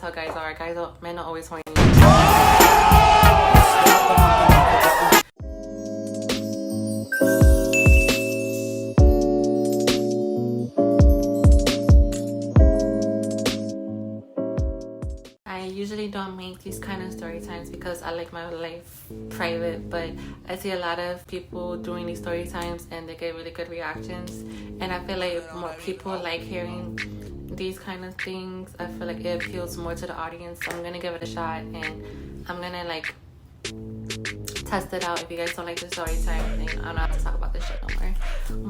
how guys are. Men are always horny. I usually don't make these kind of story times because I like my life private, but I see a lot of people doing these story times and they get really good reactions, and I feel like more people like hearing these kind of things. I feel like it appeals more to the audience, so I'm gonna give it a shot and I'm gonna like test it out. If you guys don't like the story time, then I don't have to talk about this shit no more.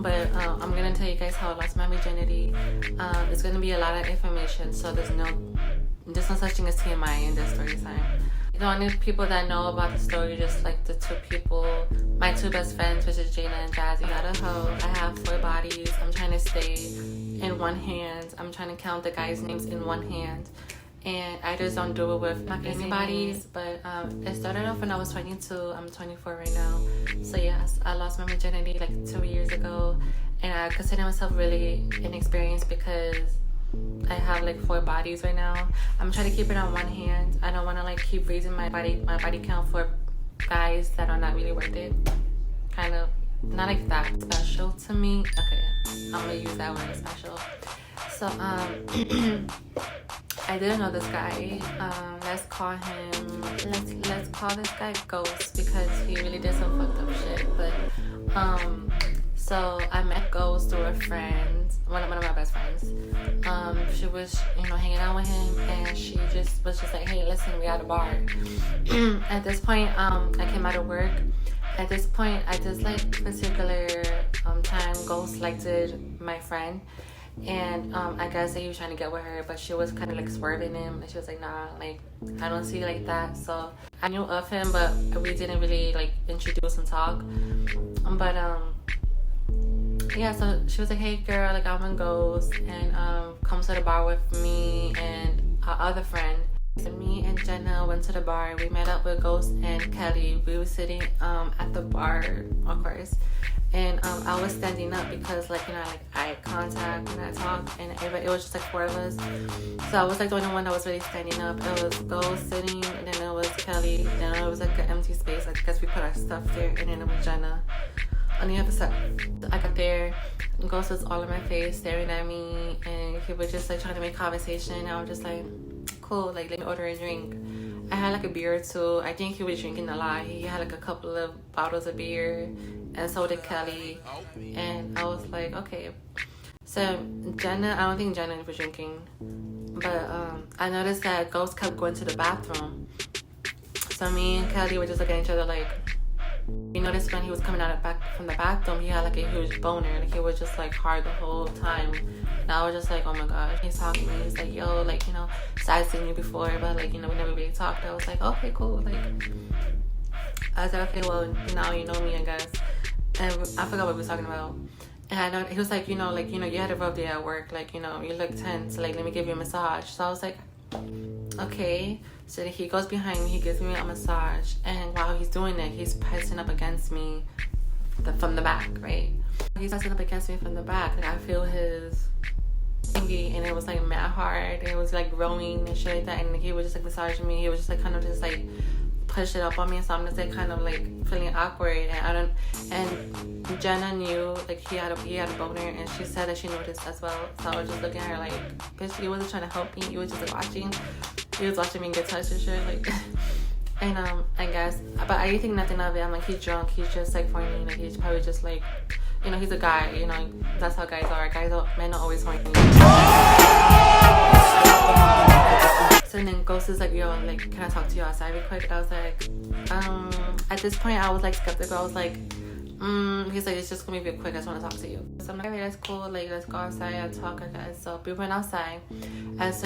But I'm gonna tell you guys how I lost my virginity. It's gonna be a lot of information, so there's no such thing as TMI in this story time. The only people that know about the story, just like the two people, my two best friends, which is Jana and Jazzy. Not a hoe. I have 4 bodies. I'm trying to stay in one hand. I'm trying to count the guys' names in one hand. And I just don't do it with anybody. But it started off when I was 22. I'm 24 right now. So yes, I lost my virginity like 2 years ago. And I consider myself really inexperienced because I have like 4 bodies right now. I'm trying to keep it on one hand. I don't want to like keep raising my body count for guys that are not really worth it. Kind of not like that special to me. Okay, I'm gonna use that word, special. So I didn't know this guy. Let's call this guy Ghost because he really did some fucked up shit. But so I met Ghost through a friend, one of my best friends. She was, hanging out with him, and she just was like, hey, listen, we at a bar. At this point, I came out of work. At this point, at this like particular time, Ghost liked my friend, and I guess that he was trying to get with her, but she was kind of like swerving him, and she was like, nah, like I don't see it like that. So I knew of him, but we didn't really like introduce and talk. But yeah, so she was like, hey girl, like I'm a Ghost, and come to the bar with me and our other friend. So me and Jenna went to the bar. We met up with Ghost and Kelly. We were sitting at the bar, of course, and I was standing up because like eye contact when I talk, and it was just like 4 of us. So I was like the only one that was really standing up. It was Ghost sitting, and then it was Kelly, then it was like an empty space. I guess we put our stuff there, and then it was Jenna on the other side. I got there, and Ghost was all in my face, staring at me, and he was just like trying to make conversation. I was just like, cool, like let me order a drink. I had like a beer or 2. I think he was drinking a lot. He had like a couple of bottles of beer, and so did Kelly. And I was like, okay. So Jenna, I don't think Jenna was drinking, but I noticed that Ghost kept going to the bathroom. So me and Kelly were just looking at each other like, you noticed when he was coming out back from the bathroom, he had like a huge boner. Like he was just like hard the whole time. And I was just like, oh my gosh. He's talking to me. He's like, yo, like, so I've seen you before, but like, we never really talked. I was like, okay, cool. Like, I was like, okay, well, now you know me, I guess. And I forgot what we were talking about. And I know he was like, you had a rough day at work. Like, you look tense. Like, let me give you a massage. So I was like, okay. So he goes behind me, he gives me a massage, and while he's doing it, he's pressing up against me from the back, right? He's pressing up against me from the back, and I feel his thingy, and it was like mad hard, and it was like growing and shit like that, and he was just like massaging me. He was just like kind of just like push it up on me, so I'm just like kind of like feeling awkward, and Jenna knew like he had a boner, and she said that she noticed as well. So I was just looking at her like, bitch, he wasn't trying to help me, he was just like watching. He was watching me get touched and shit, like, and I guess, but I didn't think nothing of it. I'm like, he's drunk, he's just like horny, like he's probably just like, he's a guy, that's how guys are. Men are always horny. So then Ghost is like, yo, like, can I talk to you outside real quick? And I was like, at this point I was like skeptical. I was like, he's like, it's just gonna be real quick, I just want to talk to you. So I'm like, okay, that's cool, like let's go outside and talk, I guess. So we went outside. As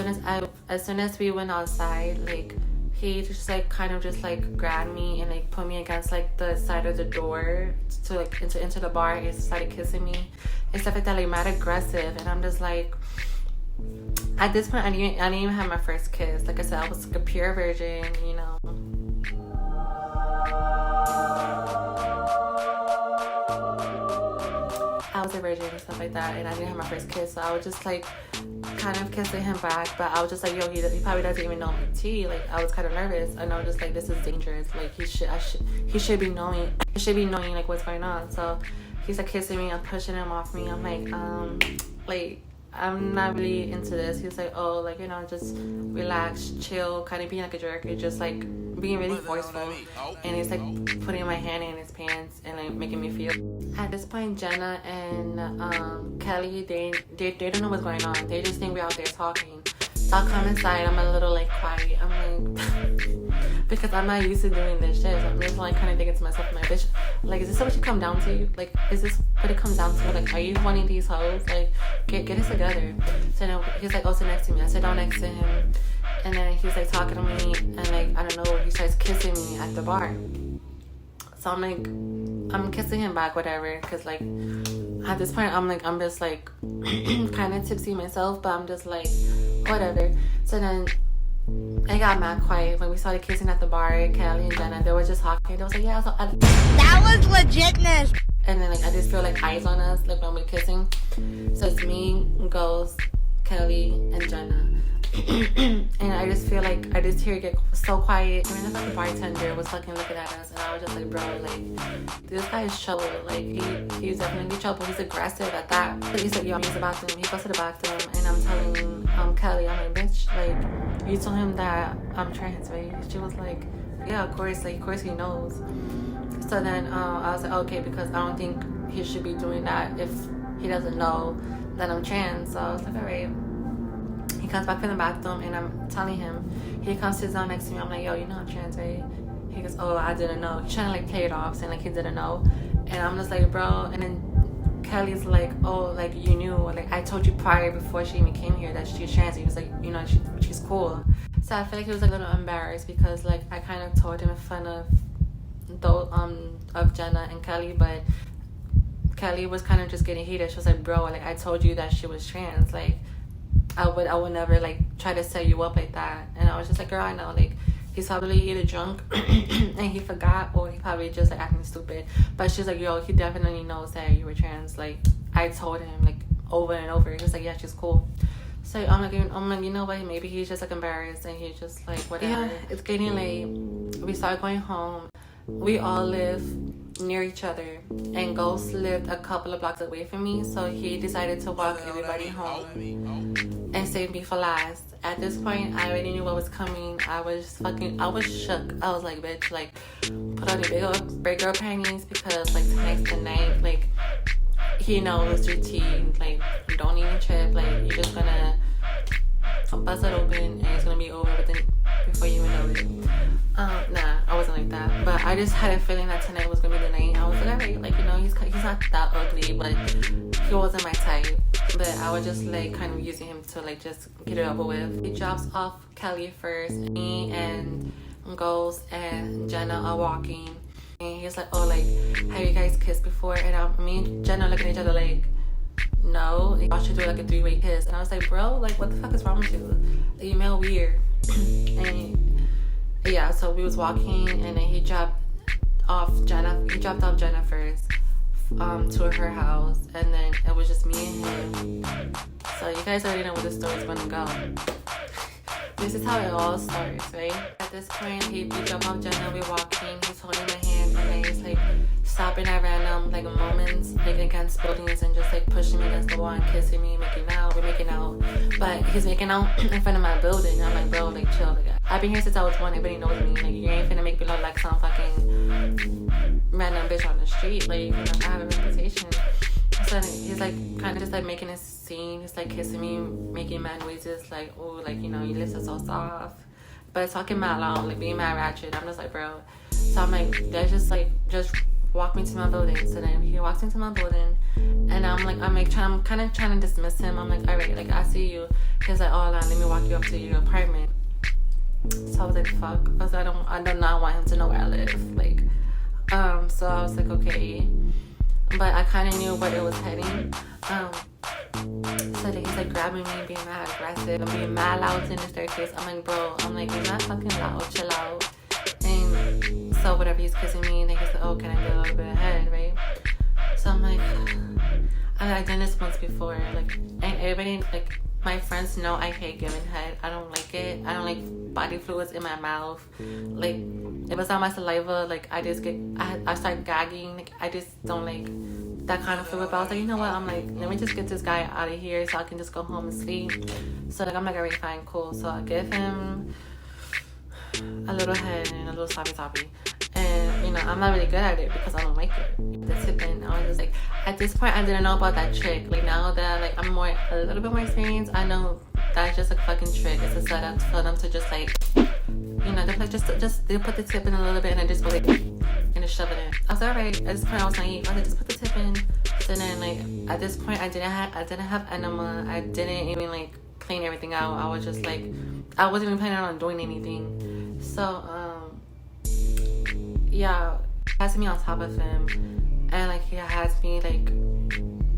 soon as we went outside, like he just like kind of just like grabbed me and like put me against like the side of the door to like into the bar. He started kissing me and stuff like that, like mad aggressive. And I'm just like, at this point I didn't even have my first kiss. Like I said, I was like a pure virgin, I was was a virgin and stuff like that, and I didn't have my first kiss, so I was just like kind of kissing him back, but I was just like, yo, he probably doesn't even know my tea. Like, I was kind of nervous, and I was just like, this is dangerous. Like, he should be knowing like what's going on. So he's like kissing me, I'm pushing him off me. I'm like I'm not really into this. He's like, oh, like, you know, just relax, chill, kind of being like a jerk. It's just like being really forceful. And he's like putting my hand in his pants and like making me feel. At this point, Jenna and Kelly, they don't know what's going on. They just think we're out there talking. So I'll come inside. I'm a little like quiet. I'm like, because I'm not used to doing this shit. So I'm just like kind of thinking to myself, my bitch, like, is this what you come down to? Like, is this what it comes down to? Like, are you one of these hoes? Like, get it together. So then he's like, oh, sit next to me. I sit down next to him, and then he's like talking to me, and like, I don't know, he starts kissing me at the bar. So I'm like, I'm kissing him back, whatever, because like at this point I'm just like kind of tipsy myself, but I'm just like whatever. So then it got mad quiet when we started kissing at the bar. Kelly and Jenna, they were just talking. They was like, yeah, so that was legitness. And then like I just feel like eyes on us, like when we're kissing. So it's me, Ghost, Kelly, and Jenna. And I just feel like I just hear it get so quiet. I mean, the bartender was fucking looking at us, and I was just like, bro, like, this guy is trouble. Like, he's definitely trouble. He's aggressive at that. But he's like, yo, he's the bathroom. He goes to the bathroom, and I'm telling Kelly, I'm like, bitch, like, you told him that I'm trans, right? She was like, yeah, of course, like, of course he knows. So then I was like, okay, because I don't think he should be doing that if he doesn't know that I'm trans. So I was like, all right. He comes back from the bathroom, and I'm telling him. He comes, sits down next to me. I'm like, yo, you know I'm trans, right? He goes, oh, I didn't know. He's trying to like play it off, saying like he didn't know. And I'm just like, bro. And then Kelly's like, oh, like, you knew. Like, I told you prior, before she even came here, that she's trans. He was like, you know, she's cool. So I feel like he was a little embarrassed because like I kind of told him in front of Jenna and Kelly, but Kelly was kind of just getting heated. She was like, bro, like, I told you that she was trans. Like, I would never like try to set you up like that. And I was just like, girl, I know, like, he's probably either drunk and he forgot, or he probably just like acting stupid. But she's like, yo, he definitely knows that you were trans. Like, I told him like over and over. He was like, yeah, she's cool. So I'm like, you know what? Maybe he's just like embarrassed, and he's just like, whatever. Yeah, it's getting late. We start going home. We all live near each other, and Ghost lived a couple of blocks away from me, so he decided to walk everybody home and save me for last. At this point, I already knew what was coming. I was shook. I was like, bitch, like, put on your big girl panties, because like tonight's the night. Like, he knows your tea. Like, don't even trip. Like, you're just gonna bust it open, and it's gonna be over before you even know it. Nah, I wasn't like that, but I just had a feeling that tonight was gonna be the night. I was like, alright, like, you know, he's not that ugly, but he wasn't my type. But I was just like kind of using him to like just get it over with. He drops off Kelly first. Me and Ghost and Jenna are walking, and he's like, oh, like, have you guys kissed before? And me and Jenna looking at each other like, no, y'all should do like a 3-way kiss. And I was like, bro, like, what the fuck is wrong with you? Like, you smell weird. And yeah, so we was walking, and then he dropped off Jenna first to her house, and then it was just me and him. So you guys already know where the story's gonna go. This is how it all starts, right? At this point, he dropped off Jenna, we're walking, he's holding my hand, and then he's like stopping at random like moments, like against buildings, and just like pushing me against the wall and kissing me, we're making out, but he's making out in front of my building. I'm like, bro, like, chill. Like, I've been here since I was 1. Everybody knows me. Like, you ain't finna make me look like some fucking random bitch on the street. Like, you know, I have a reputation. So he's like kind of just like making a scene. He's like kissing me, making mad noises, like, oh, like, you know, your lips are so soft, but talking mad loud, like being mad ratchet. I'm just like, bro. So I'm like, that's just like, just walk me to my building. So then he walks into my building, and I'm kind of trying to dismiss him. I'm like, all right, like, I see you. He's like, oh, let me walk you up to your apartment. So I was like, fuck. I was like, I do not want him to know where I live. Like, so I was like, okay. But I kind of knew where it was heading. So then he's like grabbing me, being mad aggressive, and being mad loud in the staircase. I'm like, bro, you're not fucking loud, chill out. And so whatever, he's kissing me, and then he's like, oh, can I get a little bit ahead, right? So I'm like, I've done this once before. Like, and everybody, like, my friends know I hate giving head. I don't like it. I don't like body fluids in my mouth. Like, if it's on my saliva, like, I start gagging. Like, I just don't like that kind of fluid. But I was like, you know what? I'm like, let me just get this guy out of here so I can just go home and sleep. So, like, I'm like, alright, fine, cool. So I give him a little head and a little sloppy. And, you know, I'm not really good at it because I don't like it. The tipping, I was just like, at this point, I didn't know about that trick. Like, now that, like, I'm a little bit more experienced, I know that's just a fucking trick. It's a setup for them to just, like, you know, they're like, they put the tip in a little bit and I just go, like, and just shove it in. I was like, alright. At this point, I was naive. I was like, just put the tip in. So then, like, at this point, I didn't have enema. I didn't even, like, clean everything out. I was just, like, I wasn't even planning on doing anything. So, yeah, he has me on top of him, and like he has me like,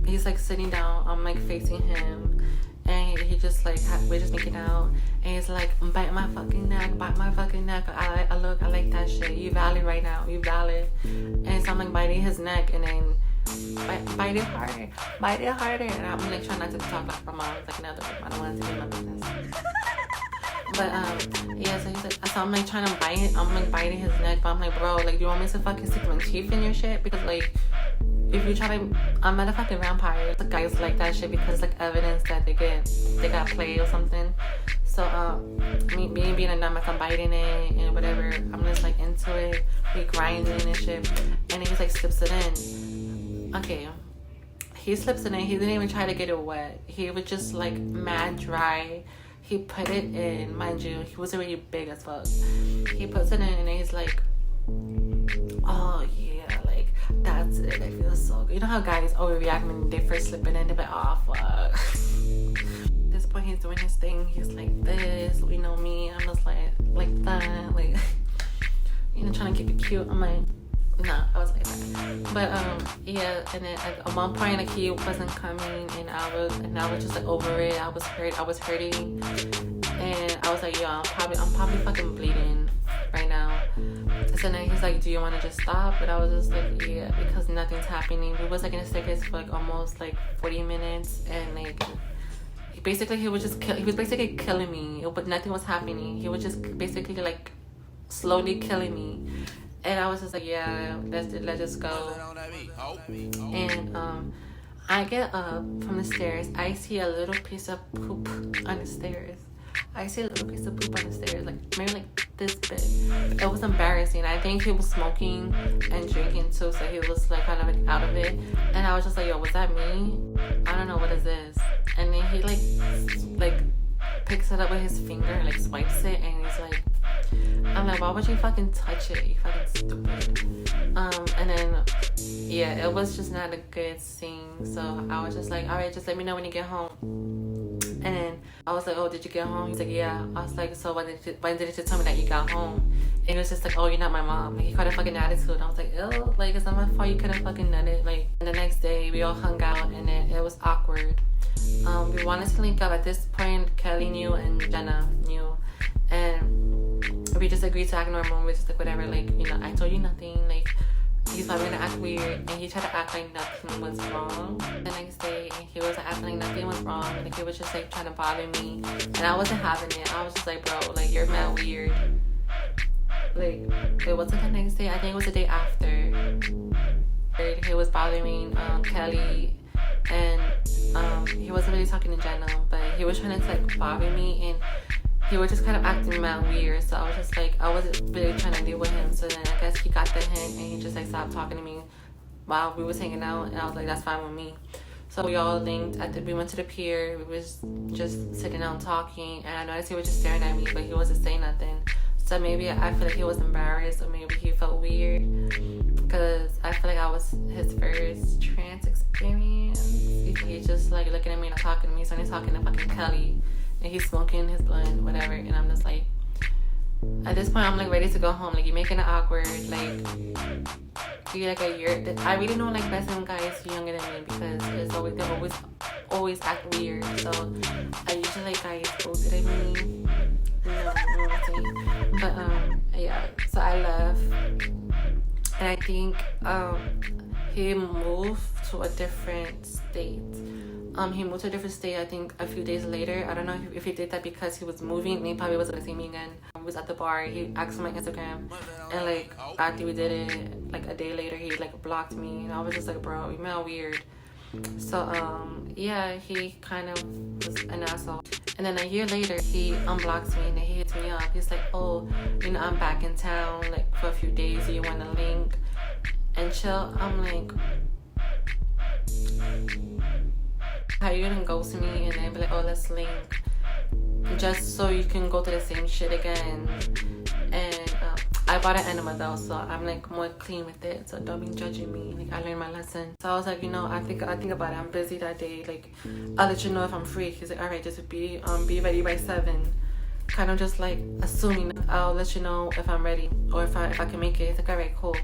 he's like sitting down, I'm like facing him, and he just like we're just making out, and he's like, bite my fucking neck. I like that shit. You valid right now, you valid. And so I'm like biting his neck, and then bite it harder, and I'm like trying not to talk like my mom. Like, no, I don't want to do my business. But yeah, so he's like, so I'm like trying to bite it. I'm like biting his neck, but I'm like, bro, like, do you want me to fucking stick my teeth in your shit? Because like, if you try to, I'm not a fucking vampire. The guys like that shit because it's like evidence that they got played or something. So me being a dumbass, I'm biting it and whatever. I'm just like into it, we grinding and shit, and he just like slips it in. Okay. He slips it in. He didn't even try to get it wet. He was just like mad dry. He put it in, mind you, he was already big as fuck. He puts it in and he's like, oh yeah, like, that's it, I feel so good. You know how guys overreact when they first slip it in, they're like, oh fuck. At this point, he's doing his thing, he's like this, you know me, I'm just like that, like, you know, trying to keep it cute. I'm like, no, I was like that. But yeah, and then at one point, like, he wasn't coming, and I was just like over it. I was hurting, and I was like, yo, I'm probably fucking bleeding right now. So then he's like, do you want to just stop? But I was just like, yeah, because nothing's happening. We was like in a staircase for like almost like 40 minutes, and like he was basically killing me, but nothing was happening. He was just basically like slowly killing me. And I was just like, yeah, let's just go. And I get up from the stairs. I see a little piece of poop on the stairs. Like maybe like this big. It was embarrassing. I think he was smoking and drinking too, so he was like kind of like out of it. And I was just like, yo, was that me? I don't know, what is this? And then he like picks it up with his finger, like swipes it, and he's like, I'm like, why would you fucking touch it, you fucking stupid? And then, yeah, it was just not a good scene. So I was just like, all right, just let me know when you get home. And then I was like, oh, did you get home? He's like, yeah. I was like, so when did you tell me that you got home? And he was just like, oh, you're not my mom. Like, he caught a fucking attitude. I was like, ew, like, it's not my fault. You could have fucking done it. Like, and the next day, we all hung out, and it was awkward. We wanted to link up. At this point, Kelly knew and Jenna knew, and we just agreed to act normal. We just like, whatever, like, you know, I told you nothing, like, he's probably gonna act weird, and he tried to act like nothing was wrong the next day, and he was acting like nothing was wrong, like he was just like trying to bother me, and I wasn't having it. I was just like, bro, like, you're mad weird. Like, it wasn't the next day, I think it was the day after. He was bothering Kelly, and he wasn't really talking to Jenna, but he was trying to like bother me, and he was just kind of acting mad weird. So I was just like, I wasn't really trying to deal with him. So then I guess he got the hint, and he just like stopped talking to me while we was hanging out, and I was like, that's fine with me. So we all linked. We went to the pier. We was just sitting down talking, and I noticed he was just staring at me, but he wasn't saying nothing. So maybe I feel like he was embarrassed, or maybe he felt weird, because I feel like I was his first trans experience. He's just like looking at me and not talking to me. So he's talking to fucking Kelly, and he's smoking his blunt, whatever. And I'm just like, at this point, I'm like ready to go home. Like, you're making it awkward. Like, you're like a year. I really don't like messing with guys younger than me, because they always act weird. So I usually like guys older than me. But yeah, so I left, and I think he moved to a different state. He moved to a different state, I think, a few days later. I don't know if he did that because he was moving and he probably wasn't gonna see me again. He was at the bar, he asked my Instagram, and like after we did it, like a day later, he like blocked me, and I was just like, bro, you mad weird. So yeah, he kind of was an asshole. And then a year later, he unblocks me and then he hits me up. He's like, oh, you know, I'm back in town like for a few days. Do you want to link and chill? I'm like, how you gonna ghost me and then be like, oh, let's link just so you can go through the same shit again? And I bought an enema though, so I'm like more clean with it, so don't be judging me. Like, I learned my lesson. So I was like, you know, I think about it. I'm busy that day. Like, I'll let you know if I'm free. He's like, all right, just be ready by 7. Kind of just like assuming I'll let you know if I'm ready or if I can make it. He's like, all right, cool.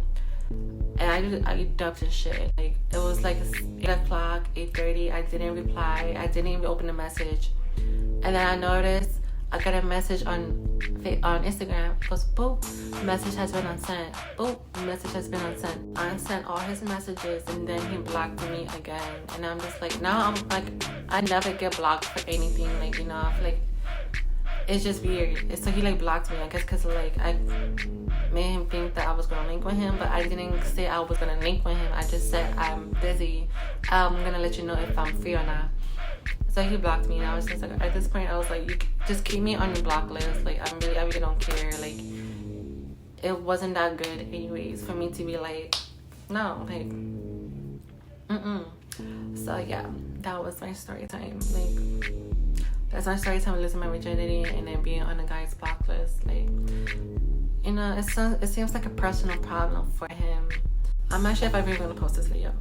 And I dubbed his shit. Like, it was like 8 o'clock, 8:30. I didn't reply. I didn't even open the message. And then I noticed I got a message on Instagram. It goes, boop, message has been unsent. Boop, message has been unsent. I unsent all his messages and then he blocked me again. And I'm just like, now I'm like, I never get blocked for anything. Like, you know, I feel like it's just weird. So he like blocked me, I guess, because like I made him think that I was gonna link with him, but I didn't say I was gonna link with him. I just said I'm busy. I'm gonna let you know if I'm free or not. So he blocked me, and I was just like, at this point, I was like, you just keep me on your block list. Like, I really don't care. Like, it wasn't that good, anyways, for me to be like, no, like, So yeah, that was my story time. Like, that's my story time, losing my virginity and then being on a guy's block list. Like, you know, it seems like a personal problem for him. I'm not sure if I'm even gonna post this video.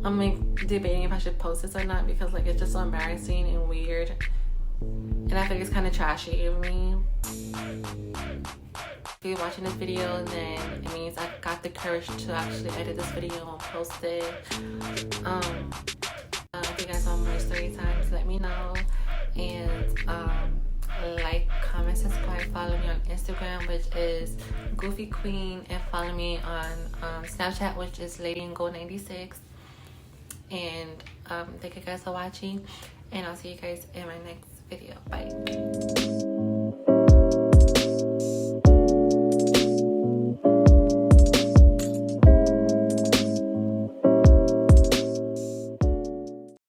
I'm like debating if I should post this or not because like it's just so embarrassing and weird, and I think it's kind of trashy of me. If you're watching this video, then it means I got the courage to actually edit this video and post it. If you guys want more story times, let me know. And like, comment, subscribe, follow me on Instagram, which is Goofy Queen, and follow me on Snapchat, which is LadyandGold96. And thank you guys for watching, and I'll see you guys in my next video. Bye.